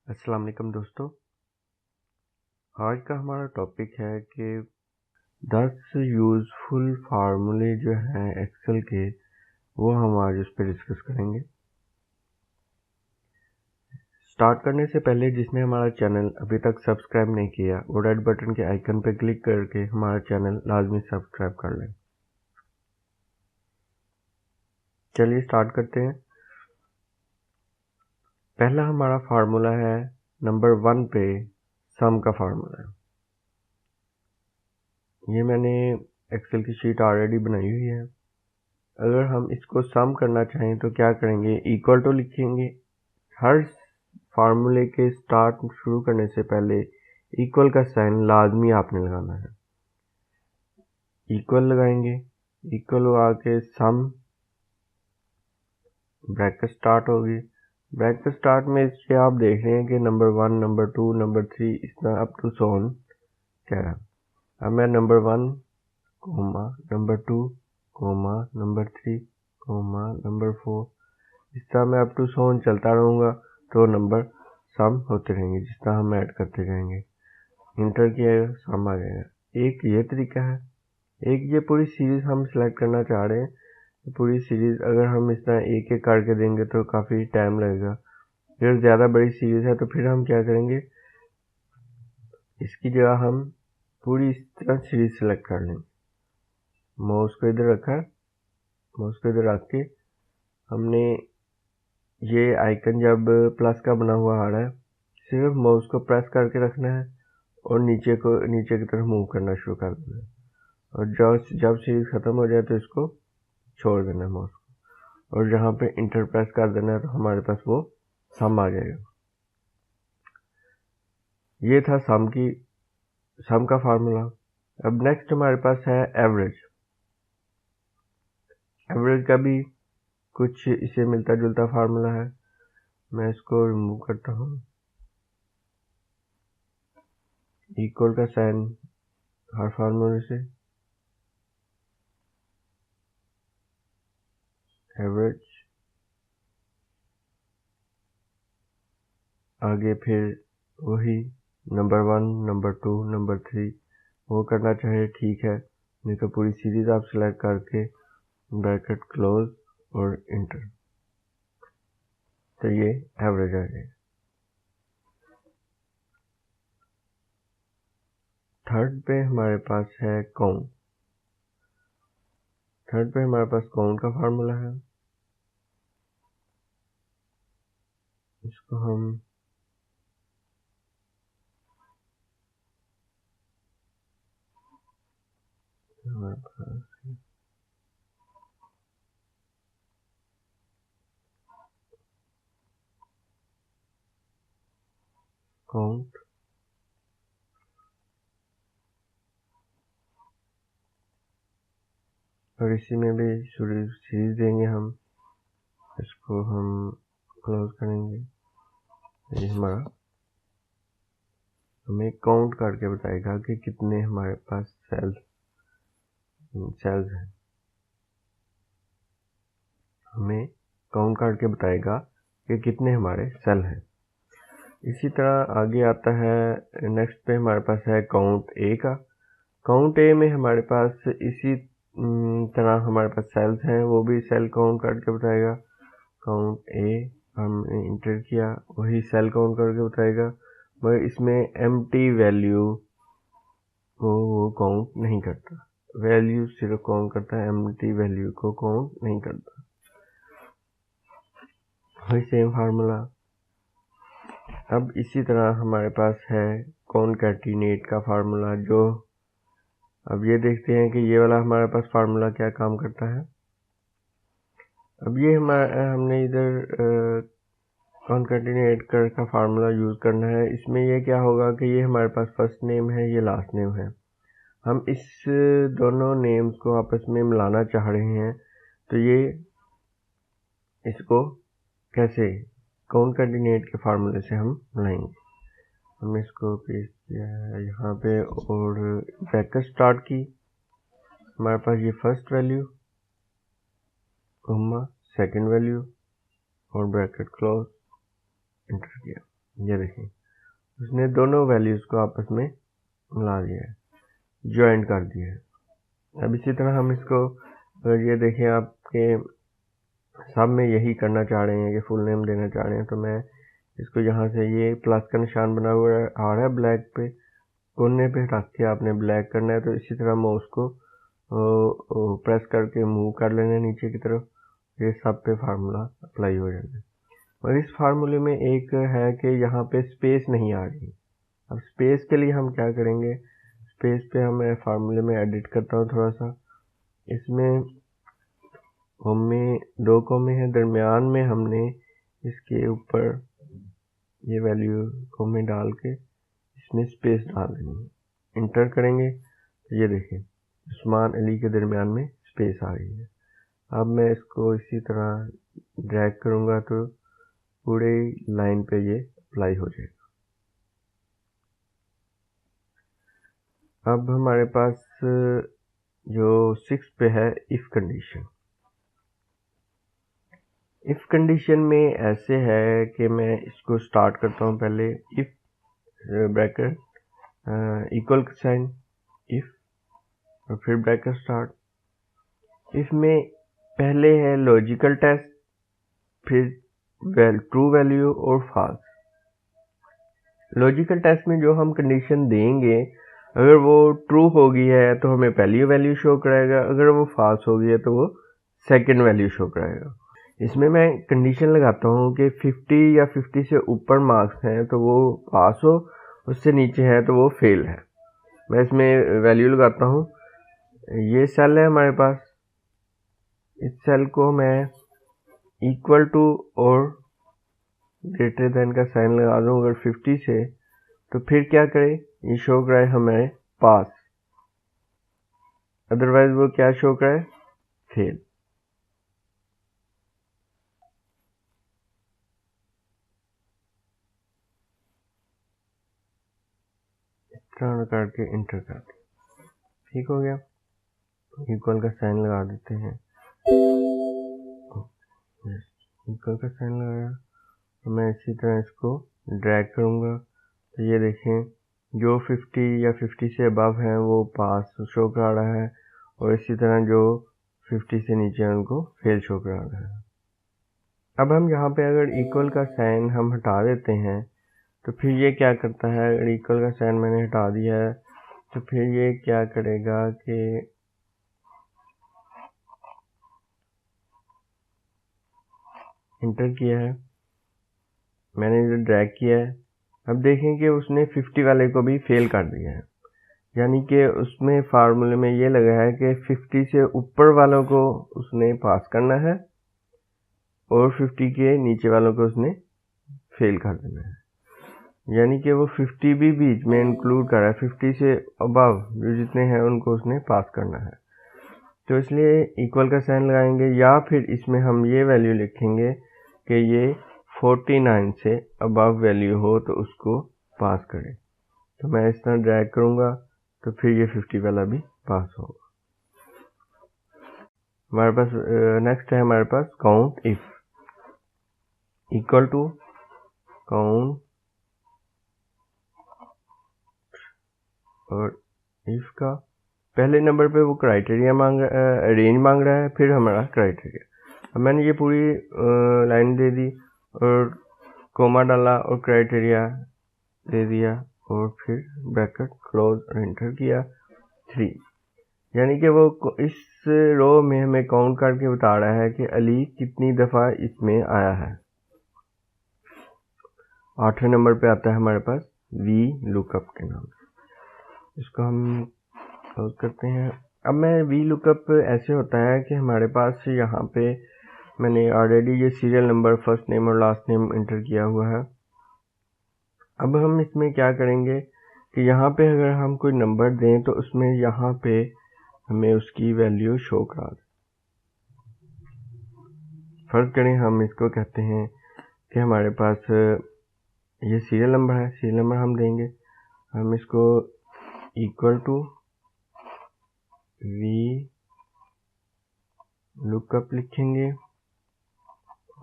अस्सलाम वालेकुम दोस्तों। आज का हमारा टॉपिक है कि 10 यूज़फुल फार्मूले जो हैं एक्सेल के, वो हम आज उस पर डिस्कस करेंगे। स्टार्ट करने से पहले जिसने हमारा चैनल अभी तक सब्सक्राइब नहीं किया, वो रेड बटन के आइकन पर क्लिक करके हमारा चैनल लाजमी सब्सक्राइब कर लें। चलिए स्टार्ट करते हैं। पहला हमारा फार्मूला है नंबर 1 पे सम का फार्मूला है। ये मैंने एक्सेल की शीट ऑलरेडी बनाई हुई है। अगर हम इसको सम करना चाहें तो क्या करेंगे, इक्वल टू लिखेंगे। हर फार्मूले के स्टार्ट शुरू करने से पहले इक्वल का साइन लाजमी आपने लगाना है। इक्वल लगाएंगे, इक्वल लगा के सम, ब्रैकेट स्टार्ट होगी। ब्रैकेट स्टार्ट में इससे आप देख रहे हैं कि नंबर 1, नंबर 2, नंबर 3 इस तरह अप टू सो ऑन कह रहा है। अब मैं नंबर 1, नंबर 2, नंबर 3, नंबर 4 इस तरह मैं अप टू सो ऑन चलता रहूँगा तो नंबर सम होते रहेंगे। जिस तरह हम ऐड करते जाएंगे, इंटर किया सम आ जाएगा। एक ये तरीका है। एक ये पूरी सीरीज हम सिलेक्ट करना चाह रहे हैं, तो पूरी सीरीज अगर हम इस तरह एक एक करके देंगे तो काफ़ी टाइम लगेगा। फिर ज़्यादा बड़ी सीरीज है तो फिर हम क्या करेंगे, इसकी जगह हम पूरी इस तरह सीरीज सेलेक्ट कर लेंगे। माउस को इधर रखा, माउस को इधर रख के हमने ये आइकन जब प्लस का बना हुआ आ रहा है, सिर्फ माउस को प्रेस करके रखना है और नीचे की तरफ मूव करना शुरू कर देना है। और जब सीरीज खत्म हो जाए तो इसको छोड़ देना है माउस को, और जहाँ पे इंटर प्रेस कर देना है तो हमारे पास वो सम आ जाएगा। ये था सम का फार्मूला। अब नेक्स्ट हमारे पास है एवरेज। एवरेज का भी कुछ इसे मिलता जुलता फार्मूला है। मैं इसको रिमूव करता हूँ। इक्वल का साइन हर फार्मूले से, एवरेज, आगे फिर वही नंबर 1, नंबर 2, नंबर 3 वो करना चाहे ठीक है, नहीं तो पूरी सीरीज आप सिलेक्ट करके ब्रैकेट क्लोज और इंटर, तो ये एवरेज आ जाएगा। थर्ड पे हमारे पास है काउंट। थर्ड पे हमारे पास काउंट का फार्मूला है। इसको हम हमारे पास काउंट, और इसी में भी सीरीज देंगे हम। इसको हम क्लोज करेंगे। ये हमारा हमें काउंट करके बताएगा कि कितने हमारे पास सेल्स हैं। हमें काउंट करके बताएगा कि कितने हमारे सेल हैं। इसी तरह आगे आता है, नेक्स्ट पे हमारे पास है काउंट ए का। काउंट ए में हमारे पास इसी तरह हमारे पास सेल्स हैं, वो भी सेल काउंट करके बताएगा। काउंट ए हमने इंटर किया, वही सेल काउंट करके बताएगा, मगर इसमें एम्प्टी वैल्यू को वो काउंट नहीं करता। वैल्यू सिर्फ काउंट करता है, एम्प्टी वैल्यू को काउंट नहीं करता। वही सेम फार्मूला। अब इसी तरह हमारे पास है कॉनकैटिनेट का फार्मूला, जो अब ये देखते हैं कि ये वाला हमारे पास फार्मूला क्या काम करता है। अब ये हमने इधर कॉनकैटिनेट का फार्मूला यूज़ करना है। इसमें ये क्या होगा कि ये हमारे पास फर्स्ट नेम है, ये लास्ट नेम है। हम इस दोनों नेम्स को आपस में मिलाना चाह रहे हैं, तो ये इसको कैसे कॉनकैटिनेट के फार्मूले से हम मिलाएंगे। हमने इसको पेस्ट किया है यहाँ पे और ब्रैकेट स्टार्ट की। हमारे पास ये फर्स्ट वैल्यू, सेकंड वैल्यू और ब्रैकेट क्लोज, इंटर किया। ये देखिए उसने दोनों वैल्यूज़ को आपस में मिला दिया है, ज्वाइन कर दिया है। अब इसी तरह हम इसको अगर ये देखें आपके सब में यही करना चाह रहे हैं कि फुल नेम देना चाह रहे हैं, तो मैं इसको यहाँ से ये प्लस का निशान बना हुआ आ रहा है ब्लैक पे, कोने पे रख के आपने ब्लैक करना है। तो इसी तरह माउस को प्रेस करके मूव कर लेना है नीचे की तरफ, ये सब पे फार्मूला अप्लाई हो जाएगा। और इस फार्मूले में एक है कि यहाँ पे स्पेस नहीं आ रही। अब स्पेस के लिए हम क्या करेंगे, स्पेस पे मैं फार्मूले में एडिट करता हूँ थोड़ा सा। इसमें कोमे, 2 कोमे हैं, दरमियान में हमने इसके ऊपर ये वैल्यू कोमे डाल के इसमें स्पेस डाल देनी है। इंटर करेंगे तो ये देखिए उस्मान अली के दरमियान में स्पेस आ रही है। अब मैं इसको इसी तरह ड्रैग करूँगा तो पूरे लाइन पे ये अप्लाई हो जाएगा। अब हमारे पास जो 6 पे है इफ़ कंडीशन। इफ़ कंडीशन में ऐसे है कि मैं इसको स्टार्ट करता हूँ पहले if bracket equal sign if और फिर ब्रैकेट स्टार्ट। इफ़ में पहले है लॉजिकल टेस्ट, फिर ट्रू वैल्यू और फॉल्स। लॉजिकल टेस्ट में जो हम कंडीशन देंगे अगर वो ट्रू होगी है तो हमें पहली वैल्यू शो कराएगा, अगर वो फॉल्स होगी है तो वो सेकंड वैल्यू शो कराएगा। इसमें मैं कंडीशन लगाता हूँ कि 50 या 50 से ऊपर मार्क्स हैं तो वो पास हो, उससे नीचे है तो वो फेल है। मैं इसमें वैल्यू लगाता हूँ, ये सेल है हमारे पास, इस सेल को मैं इक्वल टू और ग्रेटर देन का साइन लगा दूँ अगर 50 से, तो फिर क्या करे, ये शो कराए हमें पास, अदरवाइज वो क्या शो कराए, फेल। टर्न करके इंटर कर दे, ठीक हो गया। इक्वल का साइन लगा देते हैं, इक्वल का साइन लगाया। तो मैं इसी तरह इसको ड्रैग करूँगा तो ये देखें जो 50 या 50 से अबव हैं वो पास शो करा रहा है, और इसी तरह जो 50 से नीचे हैं उनको फेल शो करा रहा है। अब हम यहाँ पे अगर इक्वल का साइन हम हटा देते हैं तो फिर ये क्या करता है, अगर इक्वल का साइन मैंने हटा दिया है तो फिर ये क्या करेगा कि इंटर किया है मैंने, जो ड्रैग किया है, अब देखें कि उसने 50 वाले को भी फेल कर दिया है। यानी कि उसमें फार्मूले में ये लगा है कि 50 से ऊपर वालों को उसने पास करना है और 50 के नीचे वालों को उसने फेल कर देना है। यानी कि वो 50 भी बीच में इंक्लूड कर रहा है, 50 से अबव जो जितने हैं उनको उसने पास करना है। तो इसलिए इक्वल का साइन लगाएंगे, या फिर इसमें हम ये वैल्यू लिखेंगे कि ये 49 से अबव वैल्यू हो तो उसको पास करें। तो मैं इस तरह ड्रैग करूँगा तो फिर ये 50 वाला भी पास होगा। हमारे पास नेक्स्ट है हमारे पास count if, equal to count और इफ का पहले नंबर पे वो क्राइटेरिया मांग रेंज मांग रहा है, फिर हमारा क्राइटेरिया। अब मैंने ये पूरी लाइन दे दी और कोमा डाला और क्राइटेरिया दे दिया और फिर ब्रैकेट क्लोज और एंटर किया 3। यानी कि वो इस रो में हमें काउंट करके बता रहा है कि अली कितनी दफ़ा इसमें आया है। 8वें नंबर पे आता है हमारे पास वी लुकअप के नाम से, इसको हम क्लोज करते हैं। अब मैं वी लुकअप ऐसे होता है कि हमारे पास यहाँ पे मैंने ऑलरेडी ये सीरियल नंबर, फर्स्ट नेम और लास्ट नेम इंटर किया हुआ है। अब हम इसमें क्या करेंगे कि यहाँ पे अगर हम कोई नंबर दें तो उसमें यहाँ पे हमें उसकी वैल्यू शो करा दें। फर्ज करें हम इसको कहते हैं कि हमारे पास ये सीरियल नंबर है, सीरियल नंबर हम देंगे, हम इसको इक्वल टू वी लुकअप लिखेंगे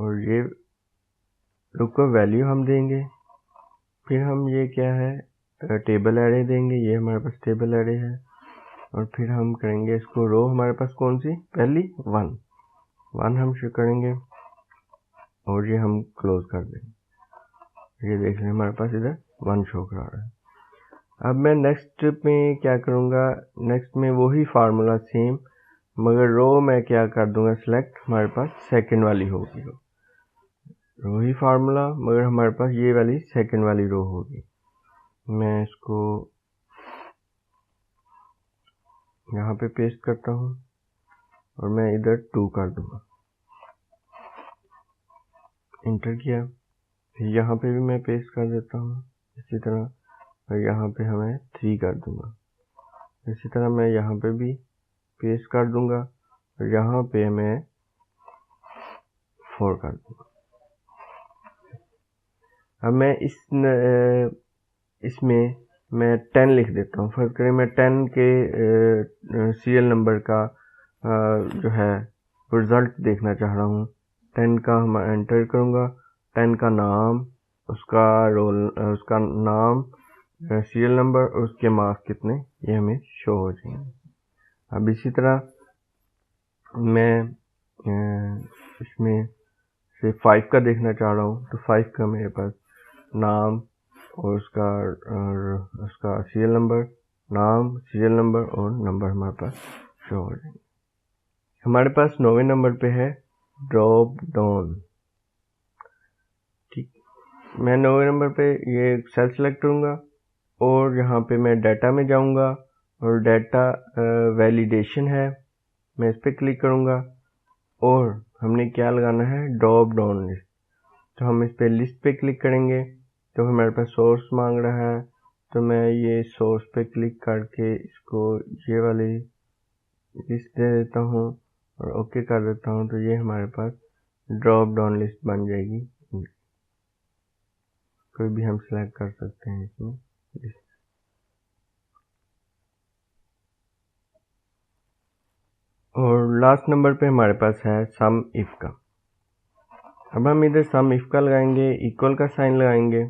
और ये लुकअप वैल्यू हम देंगे फिर हम ये क्या है टेबल एरे देंगे, ये हमारे पास टेबल एरे है। और फिर हम करेंगे इसको रो हमारे पास कौन सी पहली 1 हम शो करेंगे और ये हम क्लोज कर देंगे। ये देख लें हमारे पास इधर 1 शो करा रहा है। अब मैं नेक्स्ट में क्या करूँगा, नेक्स्ट में वही फार्मूला सेम, मगर रो मैं क्या कर दूंगा सिलेक्ट, हमारे पास सेकंड वाली होगी रो ही फार्मूला, मगर हमारे पास ये वाली सेकंड वाली रो होगी। मैं इसको यहाँ पे पेस्ट करता हूँ और मैं इधर 2 कर दूंगा, इंटर किया। फिर यहाँ पे भी मैं पेस्ट कर देता हूँ इसी तरह, और यहाँ पे हमें 3 कर दूंगा। इसी तरह मैं यहाँ पे भी पेस्ट कर दूंगा और यहाँ पे मैं 4 कर दूंगा। अब मैं इसमें मैं 10 लिख देता हूँ। फर्ज करें मैं 10 के सीरियल नंबर का जो है रिजल्ट देखना चाह रहा हूँ। 10 का हम एंटर करूँगा, 10 का नाम, उसका रोल, उसका नाम, सीरियल नंबर और उसके मार्क्स कितने, ये हमें शो हो जाएंगे। अब इसी तरह मैं इसमें से 5 का देखना चाह रहा हूँ, तो 5 का मेरे पास नाम और उसका सीरियल नंबर, नाम, सीरियल नंबर और नंबर हमारे पास शो हो जाएंगे। हमारे पास 9वें नंबर पे है ड्रॉप डाउन। ठीक, मैं 9वें नंबर पे ये सेल सेलेक्ट करूँगा और यहाँ पे मैं डाटा में जाऊँगा और डाटा वैलिडेशन है, मैं इस पर क्लिक करूँगा और हमने क्या लगाना है ड्रॉप डाउन लिस्ट। तो हम इस पे लिस्ट पे क्लिक करेंगे तो हमारे पास सोर्स मांग रहा है, तो मैं ये सोर्स पे क्लिक करके इसको ये वाली लिस्ट दे देता हूँ और ओके कर देता हूँ। तो ये हमारे पास ड्रॉप डाउन लिस्ट बन जाएगी। कोई भी हम सिलेक्ट कर सकते हैं इसमें लिस्ट। और लास्ट नंबर पे हमारे पास है सम इफ का। अब हम इधर सम इफ का लगाएंगे, इक्वल का साइन लगाएंगे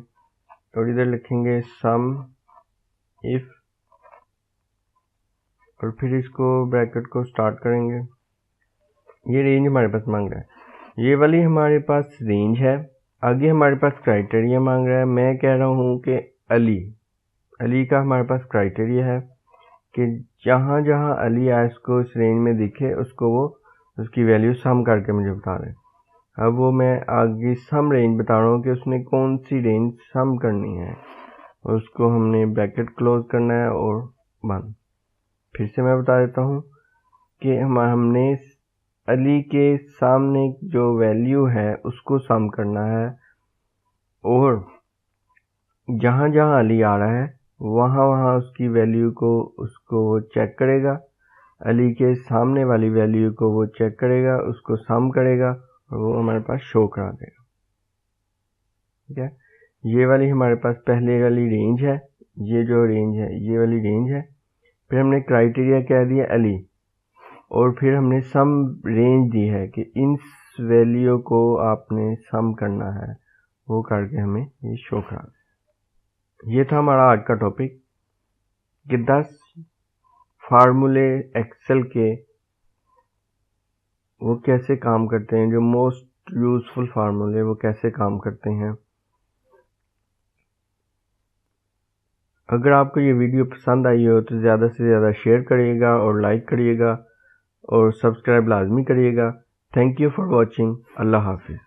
और इधर लिखेंगे सम इफ और फिर इसको ब्रैकेट को स्टार्ट करेंगे। ये रेंज हमारे पास मांग रहा है, ये वाली हमारे पास रेंज है। आगे हमारे पास क्राइटेरिया मांग रहा है। मैं कह रहा हूँ कि अली का हमारे पास क्राइटेरिया है कि जहाँ जहाँ अली आए उसको इस रेंज में दिखे, उसको वो उसकी वैल्यू सम करके मुझे बता दें। अब वो मैं आगे सम रेंज बता रहा हूँ कि उसने कौन सी रेंज सम करनी है और उसको हमने ब्रैकेट क्लोज करना है और बंद। फिर से मैं बता देता हूँ कि हमने अली के सामने जो वैल्यू है उसको सम करना है और जहाँ जहाँ अली आ रहा है वहाँ वहाँ उसकी वैल्यू को उसको चेक करेगा, अली के सामने वाली वैल्यू को वो चेक करेगा, उसको सम करेगा और वो हमारे पास शो करा देगा। ठीक है, ये वाली हमारे पास पहले वाली रेंज है, ये जो रेंज है ये वाली रेंज है। फिर हमने क्राइटेरिया क्या दिया अली और फिर हमने सम रेंज दी है कि इन वैल्यू को आपने सम करना है, वो करके हमें ये शो करा। ये था हमारा आज का टॉपिक कि 10 फार्मूले एक्सेल के वो कैसे काम करते हैं, जो मोस्ट यूजफुल फार्मूले वो कैसे काम करते हैं। अगर आपको ये वीडियो पसंद आई हो तो ज़्यादा से ज़्यादा शेयर करिएगा और लाइक करिएगा और सब्सक्राइब लाजमी करिएगा। Thank you for watching. अल्लाह हाफिज़।